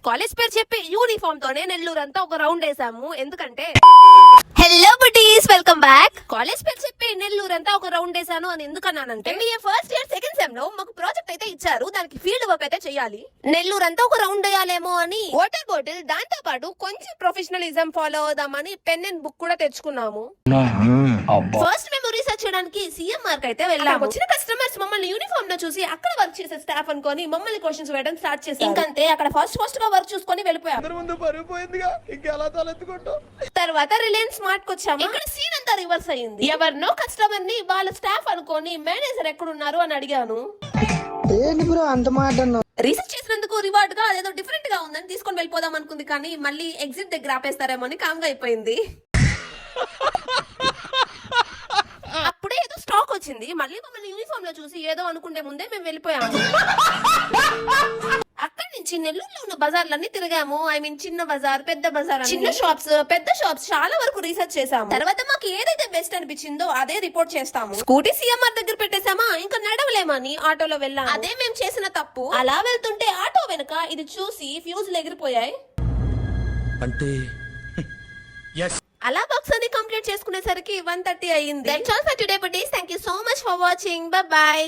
College పేరు చెప్పి uniform తోనే నెల్లూరంతా ఒక రౌండ్ వేసాము. ఎందుకంటే హలో బుటీస్, వెల్కమ్ బ్యాక్. కాలేజ్ పేరు చెప్పి నెల్లూరంతా ఒక రౌండ్ వేసాను అని ఎందుకన్నానంటే MBA first year second sem లో మాకు ప్రాజెక్ట్ అయితే ఇచ్చారు. దానికి ఫీల్డ్ వర్క్ అయితే చేయాలి. నెల్లూరంతా ఒక రౌండ్ వేయాలేమో అని వాటర్ బాటిల్, దాంతో పాటు కొంచెం ప్రొఫెషనలిజం ఫాలో అవుదామని పెన్ అండ్ బుక్ కూడా తెచ్చుకున్నాము. ఫస్ట్ మేము రీసెర్చ్ చేయడానికి CMR కి అయితే వెళ్ళాము. వచ్చిన కస్టమర్స్ మమ్మల్ని యూనిఫామ్ లో చూసి అక్కడ వర్క్ చేసే స్టాఫ్ అనుకొని మమ్మల్ని క్వశ్చన్స్ వేయడం స్టార్ట్ చేశారు. ఇంకంతే అక్కడ ఫస్ట్ గా వర్క్ చూసుకొని వెళ్ళిపోయాం. తర్వాత రిలయన్స్ స్మార్ట్ కి వచ్చాము. ఇక్కడ సీన్ అంతా రివర్స్ అయ్యింది. ఎవరినో కస్టమర్ ని వాళ్ళ స్టాఫ్ అనుకొని మేనేజర్ ఎక్కడున్నారు అని అడిగాను. రీసెర్చ్ చేసినందుకు రివార్డ్ గా అదేదో డిఫరెంట్ గా ఉందని తీసుకొని వెళ్ళిపోదాం అనుకుంది, కానీ మళ్ళీ ఎగ్జిట్ దగ్గర ఆపేస్తారేమో అని కామ్గా అయిపోయింది. అప్పుడే ఏదో స్టాక్ వచ్చింది. మళ్ళీ మమ్మల్ని యూనిఫామ్ లో చూసి ఏదో అనుకుంటే ముందే మేము వెళ్ళిపోయాము. అక్కడి నుంచి నెల్లూరులో ఉన్న బజార్లన్నీ తిరిగాము. చిన్న బజార్, పెద్ద బజార్, చిన్న షాప్స్, పెద్ద షాప్స్ చాలా వరకు రీసెర్చ్ చేసాము. తర్వాత మాకు ఏదైతే బెస్ట్ అనిపించిందో అదే రిపోర్ట్ చేస్తాము. స్కూటీ CMR దగ్గర పెట్టేసామా, ఇంకా నడవలేమని ఆటోలో వెళ్ళాము. అదే మేము చేసిన తప్పు. అలా వెళ్తుంటే ఆటో వెనుక ఇది చూసి ఫ్యూజులు ఎగిరిపోయాయి. అంటే అలా బాక్స్ అని కంప్లీట్ చేసుకునేసరికి 1:30 అయ్యింది. That's all for today, buddies. Thank you so much for watching. Bye bye.